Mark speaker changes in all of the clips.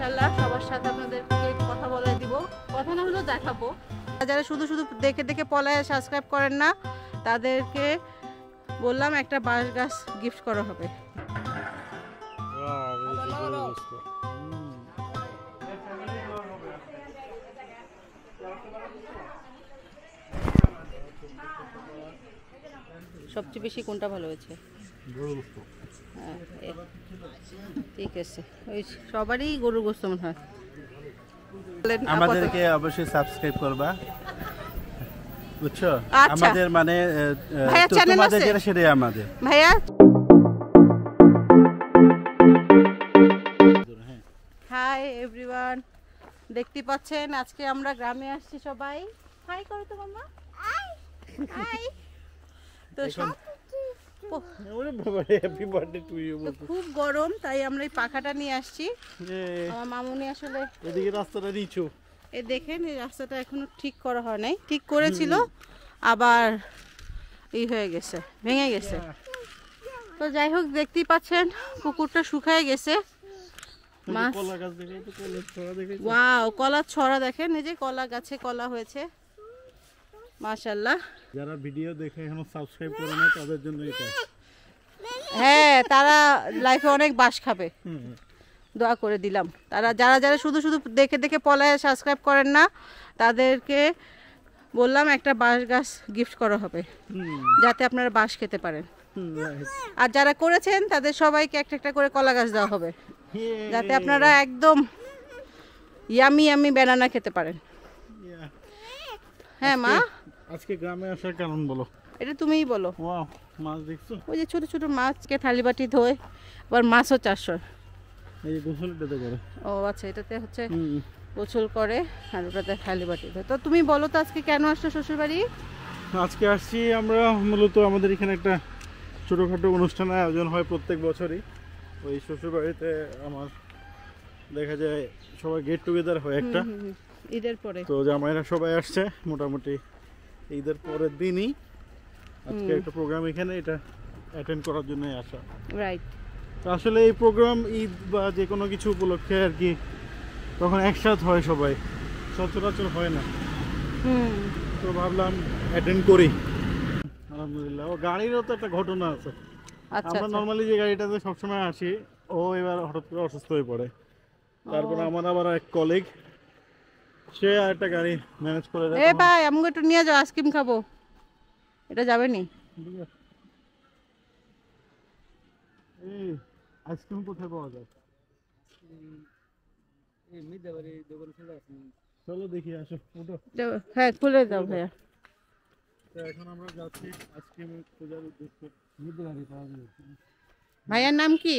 Speaker 1: ইনশাআল্লাহ সবার সাথে আপনাদেরকে কথা বলে দিব, কথা না হলেও দেখাবো। যারা শুধু শুধু দেখে দেখে পলায় সাবস্ক্রাইব করেন না, তাদেরকে বললাম একটা বাঁশ গাছ গিফট করা হবে। সবচেয়ে বেশি কোনটা ভালো হয়েছে? হ্যাঁ, ঠিক আছে, ওই সবারই গরুর গোশত মনে হয়।
Speaker 2: আমাদেরকে অবশ্যই সাবস্ক্রাইব করবা, বুঝছো?
Speaker 1: আচ্ছা।
Speaker 2: আমাদের মানে
Speaker 1: ভাইয়া চ্যানেল আছে,
Speaker 2: যেটা সেটাই আমাদের।
Speaker 1: ভাইয়া হাই এভরিওয়ান, দেখতে পাচ্ছেন আজকে আমরা গ্রামে আসছি সবাই। হাই করো তো মামা, হাই। তো খুব গরম, তাই আমরা এই পাখাটা নিয়ে আসছি। আমার মামুনি আসলে
Speaker 2: এদিকে রাস্তাটা নিচু,
Speaker 1: এই দেখেন এই রাস্তাটা এখনো ঠিক করা হয় নাই, ঠিক করেছিল আবার হয়ে গেছে, ভেঙে গেছে। তো যাই হোক, দেখতেই পাচ্ছেন পুকুরটা শুকায় গেছে। ওয়াও, কলার ছড়া দেখেন, এই যে কলা গাছে কলা হয়েছে, মাশাআল্লাহ।
Speaker 2: যারা ভিডিও দেখে এখনো সাবস্ক্রাইব করে না তাদের জন্য এটা।
Speaker 1: হ্যাঁ, তারা লাইফে অনেক বাস খাবে, দোয়া করে দিলাম। যারা শুধু শুধু দেখে দেখে পলায় সাবস্ক্রাইব করেন না, তাদেরকে বললাম একটা বাঁশ গাছ গিফট করা হবে, যাতে আপনারা বাঁশ খেতে পারেন। আর যারা করেছেন তাদের সবাইকে একটা একটা করে কলা গাছ দেওয়া হবে, যাতে আপনারা একদম ইয়ামি ইয়ামি ব্যানানা খেতে পারেন। হ্যাঁ মা,
Speaker 2: আজকে গ্রামে আসার কারণ বলো?
Speaker 1: এটা তুমিই বলো।
Speaker 2: ওয়াও, মাছ দেখছো?
Speaker 1: ওই যে ছোট ছোট মাছকে থালিবাটি ধোয়, আবার মাছও চাষ হয়।
Speaker 2: এই যে গোসল এটাতে করে।
Speaker 1: ও আচ্ছা, এটাতে হচ্ছে গোসল করে আর ওটাতে থালিবাটি ধোয়। তো তুমি বলো তো আজকে কেন আসছো শ্বশুর বাড়ি?
Speaker 2: আজকে আসছি আমরা মূলত আমাদের এখানে একটা ছোটোখাটো অনুষ্ঠানের আয়োজন হয় প্রত্যেক বছরই। ওই শ্বশুরবাড়িতে আমার দেখা যায় সবাই গেট টুগেদার হয় একটা
Speaker 1: ঈদের পরে।
Speaker 2: তো জামাইরা সবাই আসছে মোটামুটি ঈদের পরের দিনই আজকে একটা প্রোগ্রাম এখানে এটা অ্যাটেন্ড করার জন্যই আসা।
Speaker 1: রাইট।
Speaker 2: তো আসলে এই প্রোগ্রাম ঈদ বা যে কোনো কিছু উপলক্ষে আর কি তখন একসাথে হয়, সবাই সচরাচর হয় না। তো ভাবলাম অ্যাটেন্ড করি। আলহামদুলিল্লাহ। ও গাড়িরও তো একটা ঘটনা আছে। আমরা নর্মালি যে গাড়িটাতে সবসময় আসি, ও এবার হঠাৎ করে অসুস্থ হয়ে পড়ে। তারপর আমার আবার এক কলিগ, সে আর একটা গাড়ি ম্যানেজ করে দেয়।
Speaker 1: এ ভাই, আমাকে একটু নিয়ে যাও, আইসক্রিম খাবো। এটা যাবে নি?
Speaker 2: এই আইসক্রিম কোথায় পাওয়া যায়? চলো দেখি, আসো উঠো।
Speaker 1: হ্যাঁ, খুলে দাও ভাইয়া।
Speaker 2: এখন আমরা যাচ্ছি আইসক্রিম খোঁজার উদ্দেশ্যে।
Speaker 1: ভাইয়ার নাম কি?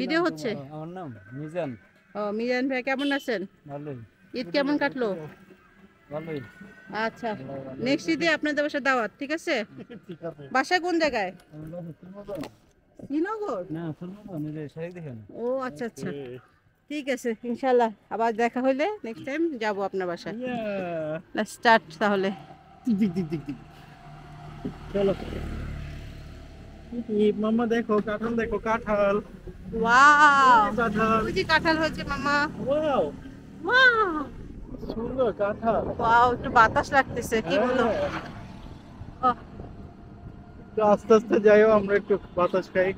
Speaker 1: ভিডিও হচ্ছে?
Speaker 3: আমার নাম মিজান।
Speaker 1: ও মিজান ভাই, কেমন আছেন?
Speaker 3: ভালোই।
Speaker 1: ঈদ কেমন কাটলো?
Speaker 3: ভালোই।
Speaker 1: আচ্ছা, নেক্সট ঈদে আপনাদের বাসায় দাওয়াত, ঠিক আছে?
Speaker 2: ঠিক আছে।
Speaker 1: বাসা কোন জায়গায়? শ্রীনগর?
Speaker 3: না, শুনবো নিজে শাড়ি দেখেন।
Speaker 1: ও আচ্ছা আচ্ছা, ঠিক আছে, ইনশাআল্লাহ আবার দেখা হইলে নেক্সট টাইম যাব আপনার বাসায়। লেটস স্টার্ট তাহলে।
Speaker 2: চলো। মামা দেখো কাঁঠাল, দেখো কাঁঠাল।
Speaker 1: ওয়াও,
Speaker 2: কাঁঠাল।
Speaker 1: ওই যে কাঁঠাল হয়েছে মামা।
Speaker 2: ওয়াও,
Speaker 1: ওয়াও,
Speaker 2: সুন্দর কাঁঠাল।
Speaker 1: ওয়াও, একটু বাতাস লাগতেছে, কি বলো?
Speaker 2: তো আস্তে আস্তে যাইও, আমরা একটু বাতাস খাই।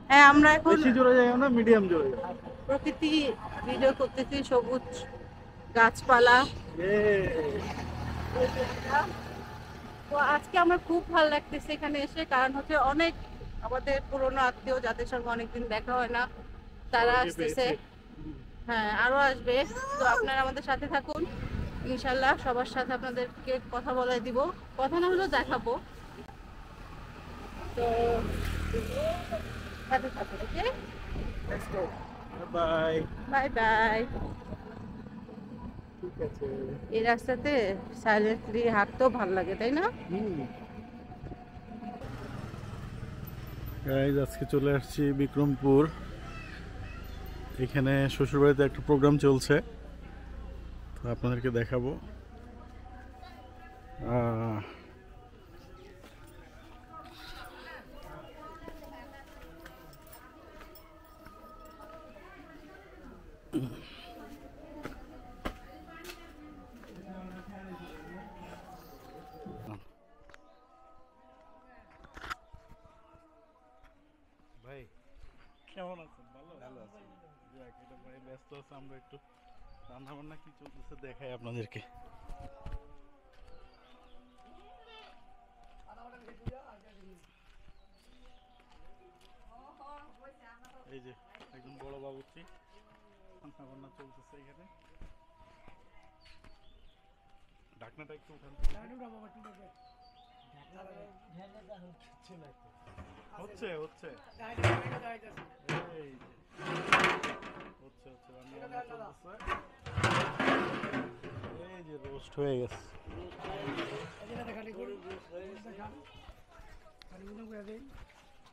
Speaker 1: হ্যাঁ, আমরা এখন
Speaker 2: বেশি জোরে যাইও না, মিডিয়াম জোরে।
Speaker 1: প্রকৃতি ভিডিও করতেছি, সবুজ গাছপালা। তো আজকে আমার খুব ভালো লাগতেছে এখানে এসে, কারণ হচ্ছে অনেক আমাদের পুরনো আত্মীয় যাদের সঙ্গে অনেকদিন দেখা হয় না, তারা আসতেছে। হ্যাঁ, আরো আসবে। তো আপনারা আমাদের সাথে থাকুন, ইনশাল্লাহ সবার সাথে আপনাদেরকে কথা বলে দিব, কথা না হলেও দেখাবো। তো সাথে থাকুন, ওকে?
Speaker 2: Bye
Speaker 1: bye bye.
Speaker 2: ঠিক আছে।
Speaker 1: এই রাস্তাতে সাইলেন্টলি হাঁটতেও ভালো লাগে, তাই না?
Speaker 2: গাইজ, আজকে চলে আসছি বিক্রমপুর। এখানে শ্বশুরবাড়িতে একটা প্রোগ্রাম চলছে, তো আপনাদেরকে দেখাবো। ভাই কেমন আছেন? ভালো ভালো আছি। যাক, এটা ভাই ব্যস্ত আছে, আমরা একটু রান্না বান্না কি চলতেছে দেখাই আপনাদেরকে। এই যে একজন বড় বাবুর্চি, রান্না বান্না চলতেছে এখানে। ঢাকনাটা একটু উঠান। হচ্ছে হচ্ছে এই যে হচ্ছে রান্না বান্না চলতেছে। এই যে রোস্ট হয়ে গেছে।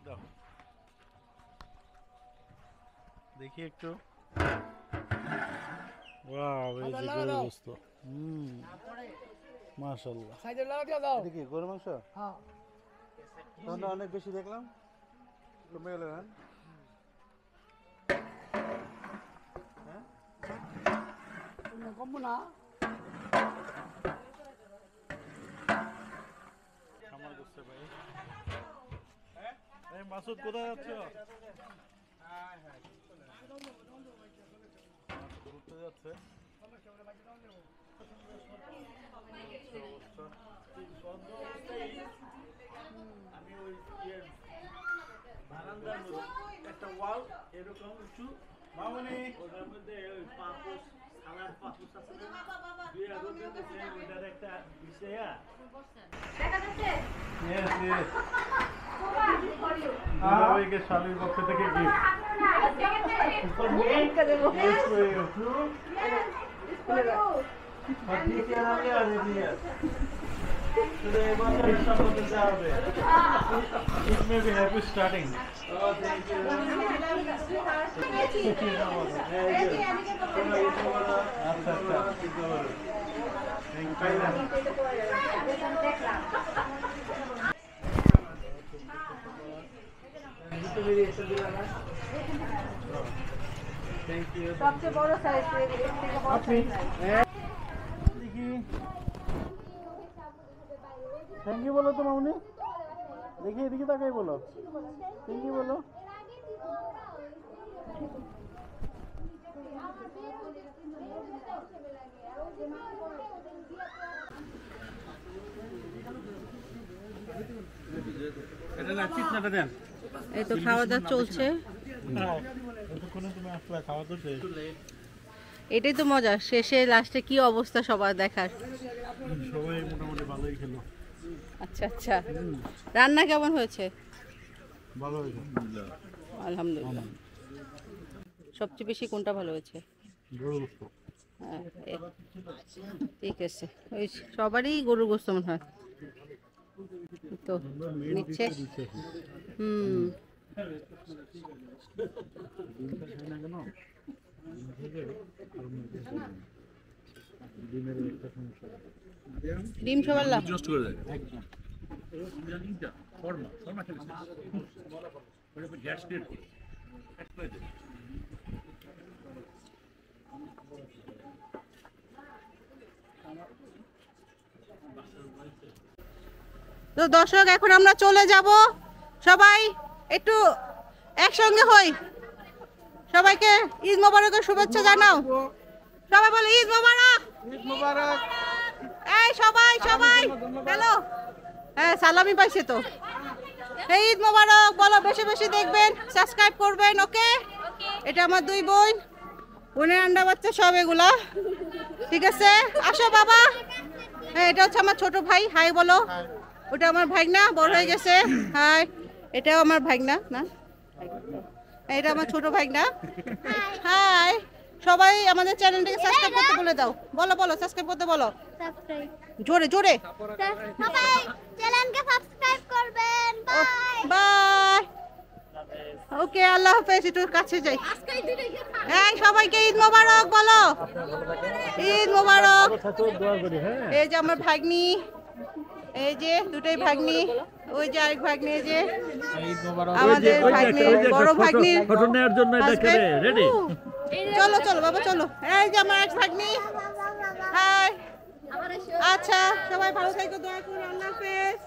Speaker 2: দাও দেখি একটু। ওয়াও, এই যে গরুর গোশত। মাশাআল্লাহ। এটা কি গরুর মাংস? হ্যাঁ। তাহলে অনেক বেশি দেখলাম। কমে গেল না? হ্যাঁ? কমবো না। খামার করছে ভাই। এই মাসুদ কোথায় যাচ্ছ? ঘুরতে যাচ্ছে। আমি ওই বারান্দার একটা ওয়াল এরকম উঁচু মামনি, ওটার মধ্যে ওই পাপোশ সালাদ পাপোশ আছে দুই আগুন দিতেছে, ওইটার একটা বিষয়া দেখা যাচ্ছে। ইয়েস ইয়েস, সবাইকে শালীর পক্ষ থেকে gift. Today, it may be happy starting. Oh, thank you. Thank you.
Speaker 1: सबसे बड़ा साइज
Speaker 2: थैंक यू बोलो तो मामनी, देखिए एदिके ताकाई बोलो थैंक यू बोलो। এটা না চিটনাটা দেন।
Speaker 1: এই তো খাওয়া দাওয়া চলছে।
Speaker 2: এতক্ষণে তুমি আসলে খাওয়া তো শেষ।
Speaker 1: এটাই তো মজা, শেষে লাস্টে কি অবস্থা সবার দেখার।
Speaker 2: সবাই মোটামুটি ভালোই খেলো।
Speaker 1: আচ্ছা আচ্ছা, রান্না কেমন হয়েছে?
Speaker 2: ভালো হয়েছে
Speaker 1: আলহামদুলিল্লাহ। সবচেয়ে বেশি কোনটা ভালো হয়েছে?
Speaker 2: গরুর গোশত।
Speaker 1: হ্যাঁ, ঠিক আছে, ওই সবারই গরুর গোশত মনে হয় তো নিচ্ছে। ডিম সবার লাভ। তো দর্শক, এখন আমরা চলে যাব। সবাই একটু একসঙ্গে হই, সবাইকে ঈদ মোবারকের শুভেচ্ছা জানাও। সবাই বলে ঈদ মোবারক।
Speaker 2: ঈদ মোবারক।
Speaker 1: এই সবাই সবাই হ্যালো, হ্যাঁ সালামি পাইছে তো। এই ঈদ মোবারক বলো, বেশি বেশি দেখবেন, সাবস্ক্রাইব করবেন। ওকে, এটা আমার দুই বোন, বোনের আন্ডা বাচ্চা সব এগুলা, ঠিক আছে? আসো বাবা। হ্যাঁ, এটা হচ্ছে আমার ছোট ভাই, হাই বলো। ওটা আমার ভাগনা, বড় হয়ে গেছে, হাই। এটাও আমার ভাগনা, না এটা আমার ছোট ভাগনা, হাই। সবাই আমাদের চ্যানেলটাকে সাবস্ক্রাইব করতে বলে দাও। বলো বলো, সাবস্ক্রাইব করতে বলো জোরে জোরে।
Speaker 4: সবাই চ্যানেলকে সাবস্ক্রাইব করবেন। Bye
Speaker 1: bye. ওকে, আল্লাহ হাফেজ। একটু কাছে যাই। এই সবাইকে ঈদ মোবারক বলো, ঈদ মোবারক। এই যে আমার ভাগ্নি, এই যে দুটোই ভাগ্নি, ওই যে আরেক ভাগ্নি, এই যে আমাদের ভাগ্নি, বড় ভাগ্নি।
Speaker 3: ফটো নেওয়ার জন্য এটা করে রেডি।
Speaker 1: চলো চলো বাবা চলো। এই যে আমার এক ভাগ্নি। হাই। আচ্ছা সবাই ভালো থেকো, দোয়া করো। আল্লাহ হাফেজ।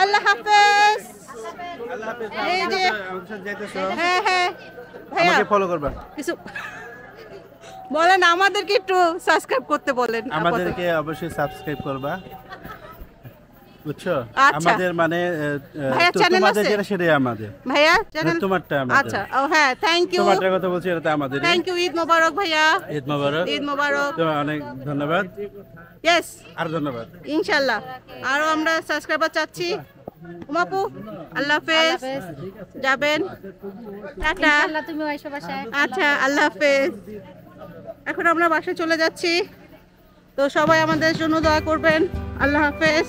Speaker 1: আল্লাহ হাফেজ। এই যে হ্যাঁ হ্যাঁ ভাইয়া
Speaker 2: আমাকে ফলো করবা,
Speaker 1: কিছু বলেন, আমাদেরকে একটু সাবস্ক্রাইব করতে বলেন।
Speaker 2: আমাদেরকে অবশ্যই সাবস্ক্রাইব করবা, বুঝছো?
Speaker 1: আচ্ছা।
Speaker 2: আমাদের মানে
Speaker 1: ভাইয়া চ্যানেল
Speaker 2: তোমাদের
Speaker 1: আছে?
Speaker 2: যেটা সেটাই আমাদের,
Speaker 1: ভাইয়া চ্যানেল
Speaker 2: তোমারটা আমাদের।
Speaker 1: আচ্ছা ও হ্যাঁ থ্যাংক ইউ
Speaker 2: তোমারটার কথা বলছি, এটা তো আমাদের।
Speaker 1: Thank you. ঈদ মোবারক ভাইয়া।
Speaker 2: ঈদ মোবারক।
Speaker 1: ঈদ মোবারক।
Speaker 2: তো অনেক ধন্যবাদ।
Speaker 1: ইয়েস
Speaker 2: আর ধন্যবাদ।
Speaker 1: ইনশাআল্লাহ আরো আমরা সাবস্ক্রাইবার চাচ্ছি। উমাপু আল্লাহ হাফেজ। যাবেন টাটা।
Speaker 4: আল্লাহ তুমি ওইসব বাসায়
Speaker 1: আচ্ছা আল্লাহ হাফেজ। এখন আমরা বাসায় চলে যাচ্ছি, তো সবাই আমাদের জন্য দোয়া করবেন। আল্লাহ হাফেজ।